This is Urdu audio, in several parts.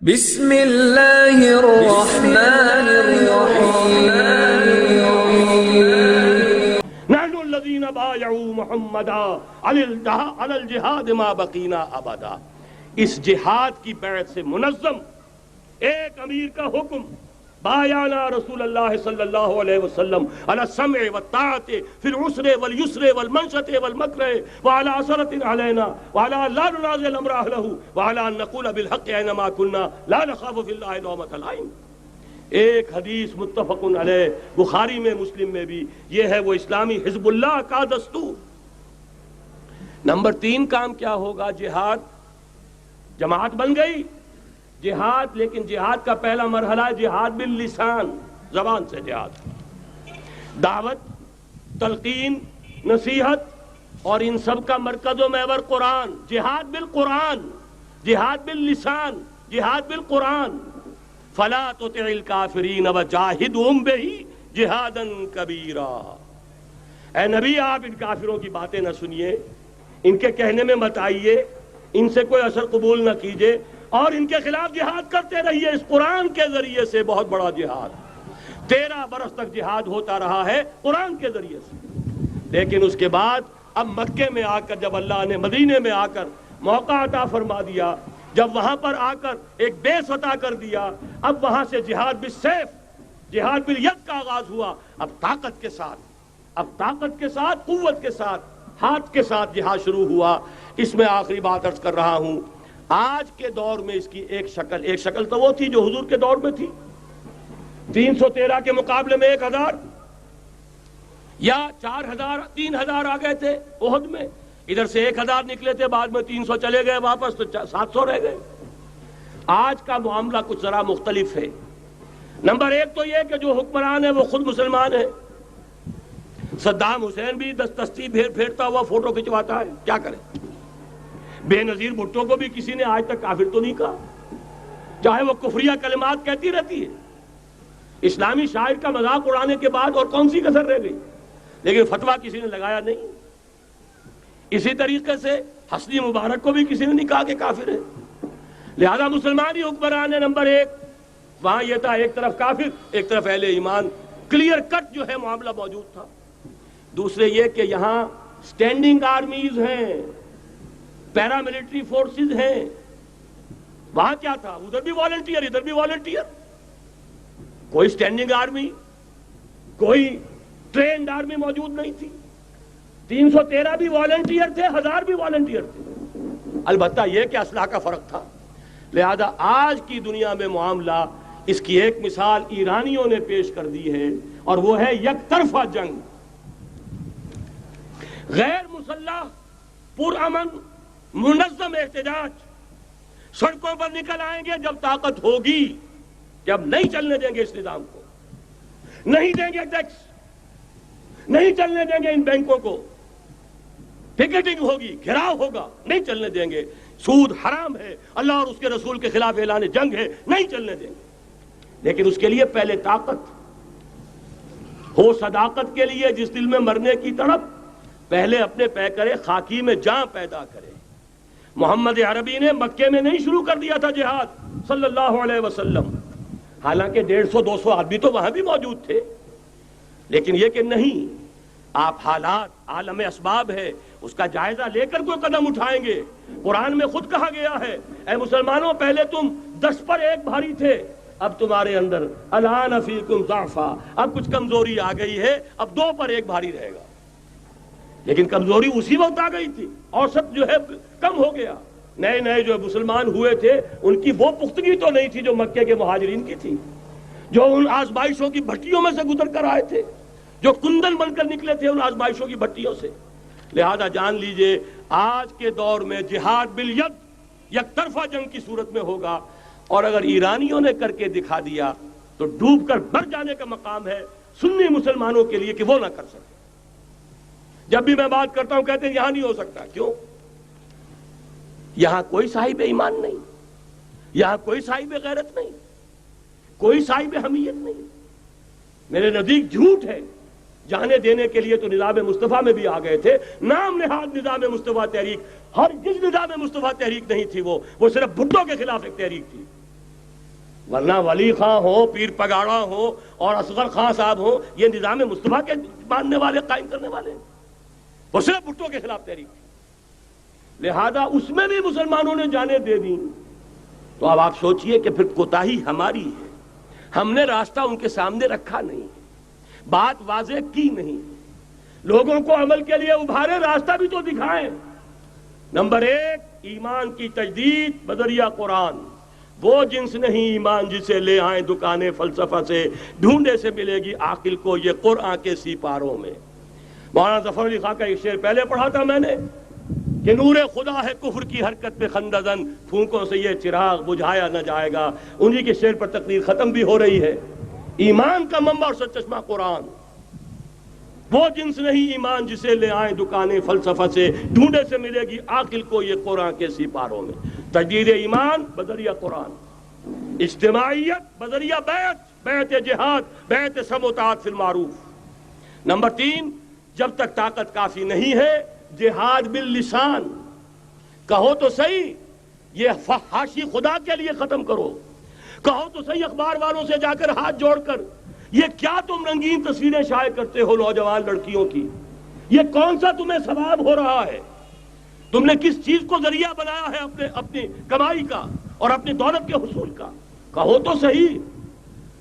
بسم اللہ الرحمن الرحیم نحن الذین بایعوا محمدا علی الجہاد ما بقینا ابدا. اس جہاد کی بیعت سے منظم ایک امیر کا حکم، بایعنا رسول اللہ صلی اللہ علیہ وسلم علی السمع والطاعت فی العسر والیسر والمنشط والمکرہ وعلی اثرۃ علینا وعلی لا ننازع الامر اہلہ وعلی ان نقول بالحق اینما کنا لا نخاف فی اللہ لومۃ لائم. ایک حدیث متفق علیہ، بخاری میں مسلم میں بھی. یہ ہے وہ اسلامی حزب اللہ کا دستور. نمبر 3 کام کیا ہوگا؟ جہاد. جماعت بن گئی جہاد، لیکن جہاد کا پہلا مرحلہ ہے جہاد باللسان، زبان سے جہاد. دعوت، تلقین، نصیحت اور ان سب کا مرکز و محور قرآن. جہاد بالقرآن، جہاد باللسان، جہاد بالقرآن. فلا تطع الکافرین وجاہدہم بہ جہادا کبیرا. اے نبی، آپ ان کافروں کی باتیں نہ سنیے، ان کے کہنے میں مت آئیے، ان سے کوئی اثر قبول نہ کیجیے، اور ان کے خلاف جہاد کرتے رہیے. اس قرآن کے ذریعے سے بہت بڑا جہاد، 13 برس تک جہاد ہوتا رہا ہے قرآن کے ذریعے سے. لیکن اس کے بعد اب مکے میں آ کر، جب اللہ نے مدینے میں آ کر موقع عطا فرما دیا، جب وہاں پر آ کر ایک بیس عطا کر دیا، اب وہاں سے جہاد بالسیف، جہاد بالید کا آغاز ہوا. اب طاقت کے ساتھ، اب طاقت کے ساتھ، قوت کے ساتھ، ہاتھ کے ساتھ جہاد شروع ہوا. اس میں آخری بات عرض کر رہا ہوں، آج کے دور میں اس کی ایک شکل تو وہ تھی جو حضور کے دور میں تھی. 313 کے مقابلے میں 1000 یا 4000 3000 آ گئے تھے احد میں. ادھر سے 1000 نکلے تھے، بعد میں 300 چلے گئے واپس، تو 700 رہ گئے. آج کا معاملہ کچھ ذرا مختلف ہے. نمبر 1 تو یہ کہ جو حکمران ہے وہ خود مسلمان ہے. صدام حسین بھی دستی پھیرتا ہوا فوٹو کھنچواتا ہے، کیا کرے. بے نظیر بھٹو کو بھی کسی نے آج تک کافر تو نہیں کہا، چاہے وہ کفریہ کلمات کہتی رہتی ہے. اسلامی شاعر کا مذاق اڑانے کے بعد اور کون سی کسر رہ گئی؟ لیکن فتویٰ کسی نے لگایا نہیں. اسی طریقے سے حسنی مبارک کو بھی کسی نے نہیں کہا کہ کافر ہے. لہذا مسلمان ہی حکمران ہے. نمبر 1 وہاں یہ تھا، ایک طرف کافر، ایک طرف اہل ایمان. کلیئر کٹ جو ہے معاملہ موجود تھا. دوسرے یہ کہ یہاں سٹینڈنگ آرمیز ہیں، پیراملٹری فورسز ہیں. وہاں کیا تھا؟ ادھر بھی والنٹیئر، ادھر بھی والنٹیئر. کوئی سٹینڈنگ آرمی، کوئی ٹرینڈ آرمی موجود نہیں تھی. 313 بھی والنٹیئر تھے، 1000 بھی والنٹیئر تھے. البتہ یہ کہ اسلحہ کا فرق تھا. لہذا آج کی دنیا میں معاملہ، اس کی ایک مثال ایرانیوں نے پیش کر دی ہے، اور وہ ہے یک طرفہ جنگ. غیر مسلح، پرامن، منظم احتجاج. سڑکوں پر نکل آئیں گے جب طاقت ہوگی، جب نہیں چلنے دیں گے اس نظام کو، نہیں دیں گے ٹیکس، نہیں چلنے دیں گے ان بینکوں کو. پکیٹنگ ہوگی، گھراؤ ہوگا، نہیں چلنے دیں گے. سود حرام ہے، اللہ اور اس کے رسول کے خلاف اعلان جنگ ہے، نہیں چلنے دیں گے. لیکن اس کے لیے پہلے طاقت ہو. صداقت کے لیے جس دل میں مرنے کی تڑپ، پہلے اپنے پیکرے خاکی میں جان پیدا کرے. محمد عربی نے مکے میں نہیں شروع کر دیا تھا جہاد صلی اللہ علیہ وسلم. حالانکہ 150-200 آدمی تو وہاں بھی موجود تھے، لیکن یہ کہ نہیں، آپ حالات، عالم اسباب ہے، اس کا جائزہ لے کر کوئی قدم اٹھائیں گے. قرآن میں خود کہا گیا ہے، اے مسلمانوں، پہلے تم 10 پر 1 بھاری تھے، اب تمہارے اندر الآن فیکم ضعفا، اب کچھ کمزوری آ گئی ہے، اب 2 پر 1 بھاری رہے گا. لیکن کمزوری اسی وقت آ گئی تھی، اوسط جو ہے کم ہو گیا. نئے جو مسلمان ہوئے تھے ان کی وہ پختگی تو نہیں تھی جو مکے کے مہاجرین کی تھی، جو ان آزمائشوں کی بھٹیوں میں سے گزر کر آئے تھے، جو کندن بن کر نکلے تھے ان آزمائشوں کی بھٹیوں سے. لہذا جان لیجئے، آج کے دور میں جہاد بالید یک طرفہ جنگ کی صورت میں ہوگا. اور اگر ایرانیوں نے کر کے دکھا دیا تو ڈوب کر مر جانے کا مقام ہے سنی مسلمانوں کے لیے کہ وہ نہ کر سکے. جب بھی میں بات کرتا ہوں کہتے ہیں یہاں نہیں ہو سکتا. کیوں؟ یہاں کوئی صاحب ایمان نہیں، یہاں کوئی صاحب غیرت نہیں، کوئی صاحب حمیت نہیں. میرے نزدیک جھوٹ ہے. جانے دینے کے لیے تو نظام مصطفیٰ میں بھی آ گئے تھے، نام نہاد نظام مصطفیٰ تحریک. ہر جس نظام مصطفیٰ تحریک نہیں تھی، وہ صرف بھٹو کے خلاف ایک تحریک تھی. ورنہ ولی خان ہو، پیر پگاڑا ہو اور اصغر خان صاحب ہو، یہ نظام مصطفیٰ کے ماننے والے، قائم کرنے والے ہیں، وہ صرف بھٹو کے خلاف تحریک تھی، لہذا اس میں بھی مسلمانوں نے جانیں دے دیں۔ تو اب آپ سوچئے کہ پھر کوتاہی ہماری ہے، ہم نے راستہ ان کے سامنے رکھا نہیں، بات واضح کی نہیں، لوگوں کو عمل کے لیے ابھارے، راستہ بھی تو دکھائیں۔ نمبر 1، ایمان کی تجدید بذریعہ قرآن۔ وہ جنس نہیں ایمان جسے لے آئیں دکانیں فلسفہ سے، ڈھونڈے سے ملے گی عاقل کو یہ قرآن کے سیپاروں میں۔ مولانا ظفر علی خان کا ایک شعر پہلے پڑھا تھا میں نے کہ نور خدا ہے کفر کی حرکت پہ خندزن، پھونکوں سے یہ چراغ بجھایا نہ جائے گا۔ انہی کے شعر پر تقریر ختم بھی ہو رہی ہے۔ ایمان کا منبع اور سرچشمہ قرآن۔ وہ جنس نہیں ایمان جسے لے آئیں دکانیں فلسفہ سے، ڈھونڈے سے ملے گی عاقل کو یہ قرآن کے سیپاروں میں۔ تجدید ایمان بذریعہ قرآن، اجتماعیت بذریعہ بیعت جہاد، بیعت سم و طاعت فی المعروف۔ نمبر 3، جب تک طاقت کافی نہیں ہے جہاد باللسان، کہو تو صحیح یہ فحاشی خدا کے لیے ختم کرو، کہو تو صحیح اخبار والوں سے جا کر ہاتھ جوڑ کر یہ کیا تم رنگین تصویریں شائع کرتے ہو نوجوان لڑکیوں کی، یہ کون سا تمہیں ثواب ہو رہا ہے، تم نے کس چیز کو ذریعہ بنایا ہے اپنی کمائی کا اور اپنی دولت کے حصول کا، کہو تو صحیح،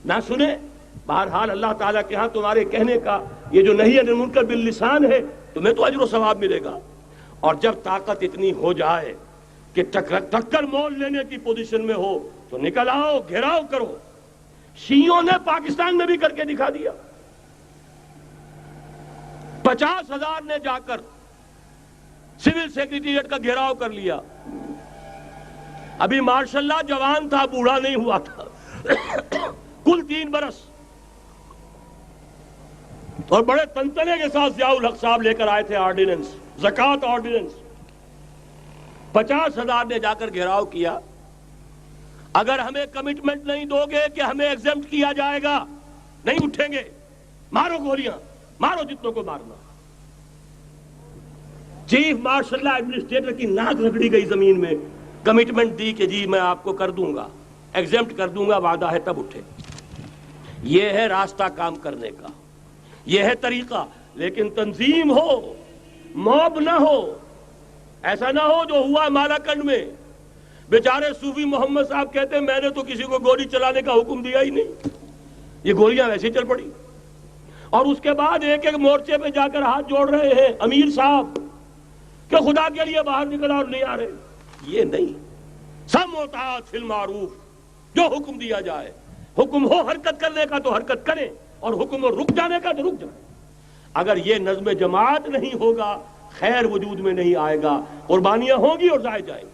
نہ سنے۔ بہرحال اللہ تعالیٰ کے ہاں تمہارے کہنے کا یہ جو نہی عن المنکر باللسان ہے تمہیں تو اجر و ثواب ملے گا۔ اور جب طاقت اتنی ہو جائے کہ ٹکر مول لینے کی پوزیشن میں ہو تو نکل آؤ، گھیراؤ کرو۔ شیعوں نے پاکستان میں بھی کر کے دکھا دیا، 50,000 نے جا کر سول سیکریٹریٹ کا گھیراؤ کر لیا۔ ابھی ماشاء اللہ جوان تھا، بوڑھا نہیں ہوا تھا، کل 3 برس، اور بڑے تنتنے کے ساتھ ضیاء الحق صاحب لے کر آئے تھے آرڈیننس، زکوٰۃ آرڈیننس۔ 50,000 نے جا کر گھیراؤ کیا۔ اگر ہمیں کمٹمنٹ نہیں دو گے کہ ہمیں ایگزمپٹ کیا جائے گا، نہیں اٹھیں گے، مارو گولیاں، مارو جتنوں کو مارنا۔ چیف مارشل اللہ ایڈمنسٹریٹر کی ناک رگڑی گئی زمین میں، کمٹمنٹ دی کہ جی میں آپ کو کر دوں گا، ایگزمپٹ کر دوں گا، وعدہ ہے، تب اٹھے۔ یہ ہے راستہ کام کرنے کا، یہ ہے طریقہ، لیکن تنظیم ہو، موب نہ ہو۔ ایسا نہ ہو جو ہوا مالا کنڈ میں، بیچارے صوفی محمد صاحب کہتے ہیں میں نے تو کسی کو گولی چلانے کا حکم دیا ہی نہیں، یہ گولیاں ویسے چل پڑی، اور اس کے بعد ایک ایک مورچے پہ جا کر ہاتھ جوڑ رہے ہیں امیر صاحب کہ خدا کے لیے باہر نکل اور نہیں آ رہے۔ یہ نہیں، سم و طاعت فی المعروف، جو حکم دیا جائے، حکم ہو حرکت کرنے کا تو حرکت کریں، اور حکم ہو رک جانے کا تو رک جائیں۔ اگر یہ نظم جماعت نہیں ہوگا خیر وجود میں نہیں آئے گا، قربانیاں ہوں گی اور ضائع جائیں گی۔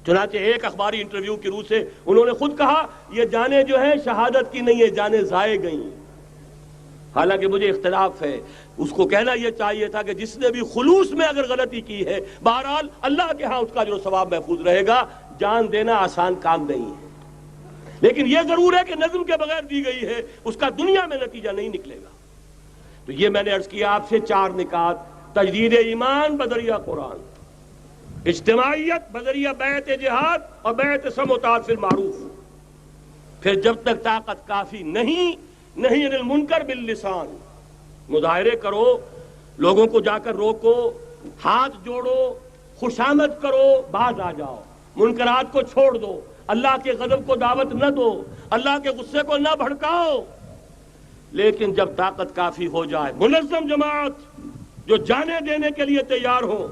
چنانچہ ایک اخباری انٹرویو کی روح سے انہوں نے خود کہا یہ جانیں جو ہیں شہادت کی نہیں ہے، جانیں ضائع گئیں۔ حالانکہ مجھے اختلاف ہے، اس کو کہنا یہ چاہیے تھا کہ جس نے بھی خلوص میں اگر غلطی کی ہے بہرحال اللہ کے ہاں اس کا جو ثواب محفوظ رہے گا، جان دینا آسان کام نہیں ہے، لیکن یہ ضرور ہے کہ نظم کے بغیر دی گئی ہے اس کا دنیا میں نتیجہ نہیں نکلے گا۔ تو یہ میں نے عرض کیا آپ سے 4 نکات: تجدید ایمان بذریعہ قرآن، اجتماعیت بذریعہ بیعت جہاد اور بیعت سم و طاعت فی المعروف۔ پھر جب تک طاقت کافی نہیں، نہی عن المنکر باللسان، مظاہرے کرو، لوگوں کو جا کر روکو، ہاتھ جوڑو، خوشامد کرو، باز آ جاؤ، منکرات کو چھوڑ دو، اللہ کے غضب کو دعوت نہ دو، اللہ کے غصے کو نہ بھڑکاؤ۔ لیکن جب طاقت کافی ہو جائے، منظم جماعت جو جانے دینے کے لیے تیار ہو،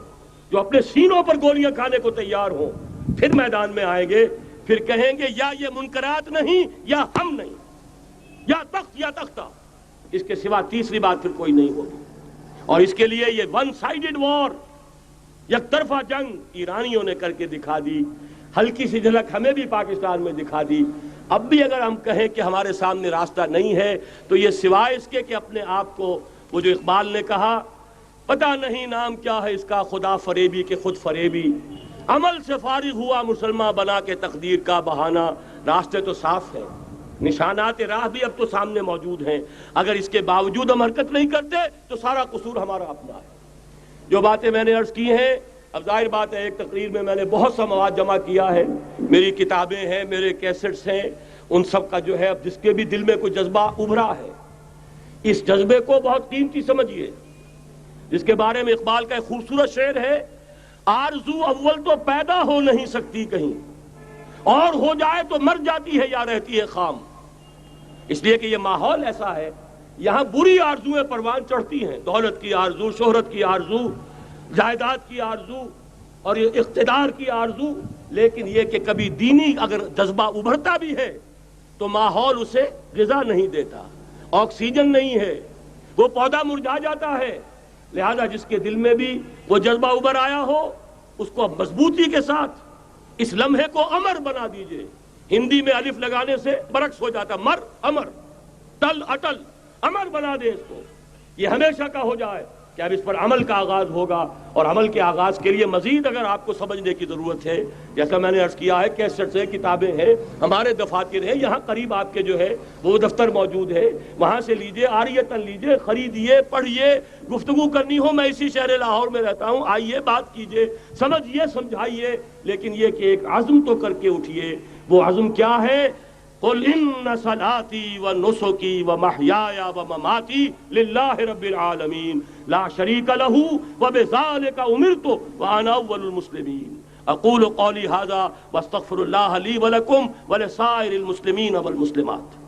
جو اپنے سینوں پر گولیاں کھانے کو تیار ہوں، پھر میدان میں آئیں گے، پھر کہیں گے یا یہ منکرات نہیں یا ہم نہیں، یا تخت یا تختہ، اس کے سوا تیسری بات پھر کوئی نہیں ہوگی۔ اور اس کے لیے یہ ون سائیڈڈ وار، یک طرفہ جنگ ایرانیوں نے کر کے دکھا دی، ہلکی سی جھلک ہمیں بھی پاکستان میں دکھا دی۔ اب بھی اگر ہم کہیں کہ ہمارے سامنے راستہ نہیں ہے تو یہ سوائے اس کے کہ اپنے آپ کو، وہ جو اقبال نے کہا پتہ نہیں نام کیا ہے اس کا، خدا فریبی کے خود فریبی، عمل سے فارغ ہوا مسلمان بنا کے تقدیر کا بہانہ۔ راستے تو صاف ہیں، نشانات راہ بھی اب تو سامنے موجود ہیں، اگر اس کے باوجود ہم حرکت نہیں کرتے تو سارا قصور ہمارا اپنا ہے۔ جو باتیں میں نے عرض کی ہیں اب ظاہر بات ہے ایک تقریر میں نے بہت سا مواد جمع کیا ہے، میری کتابیں ہیں، میرے کیسٹس ہیں، ان سب کا جو ہے اب جس کے بھی دل میں کوئی جذبہ ابھرا ہے، اس جذبے کو بہت قیمتی سمجھیے، جس کے بارے میں اقبال کا ایک خوبصورت شعر ہے، آرزو اول تو پیدا ہو نہیں سکتی کہیں، اور ہو جائے تو مر جاتی ہے یا رہتی ہے خام۔ اس لیے کہ یہ ماحول ایسا ہے، یہاں بری آرزویں پروان چڑھتی ہیں، دولت کی آرزو، شہرت کی آرزو، جائیداد کی آرزو اور یہ اقتدار کی آرزو، لیکن یہ کہ کبھی دینی اگر جذبہ ابھرتا بھی ہے تو ماحول اسے غذا نہیں دیتا، آکسیجن نہیں ہے، وہ پودا مرجھا جاتا ہے۔ لہذا جس کے دل میں بھی وہ جذبہ ابھر آیا ہو، اس کو مضبوطی کے ساتھ اس لمحے کو امر بنا دیجئے۔ ہندی میں الف لگانے سے برعکس ہو جاتا، مر امر، ٹل اٹل، امر بنا دے اس کو، یہ ہمیشہ کا ہو جائے کہ اب اس پر عمل کا آغاز ہوگا، اور عمل کے آغاز کے لیے مزید اگر آپ کو سمجھنے کی ضرورت ہے، جیسا میں نے عرض کیا ہے، کیسٹس ہیں، کتابیں ہیں، ہمارے دفاتر ہیں، یہاں قریب آپ کے جو ہے وہ دفتر موجود ہے، وہاں سے لیجئے، عاریتاً لیجئے، خریدیے، پڑھیے، گفتگو کرنی ہو، میں اسی شہر لاہور میں رہتا ہوں، آئیے، بات کیجئے، سمجھیے، سمجھائیے، لیکن یہ کہ ایک عزم تو کر کے اٹھیے۔ وہ عزم کیا ہے؟ قل ان صلاتي ونسكي ومحياي ومماتي لله رب العالمين لا شريك له وبذلك امرت وانا اول المسلمين اقول قولي هذا واستغفر الله لي ولكم ولسائر المسلمين والمسلمات۔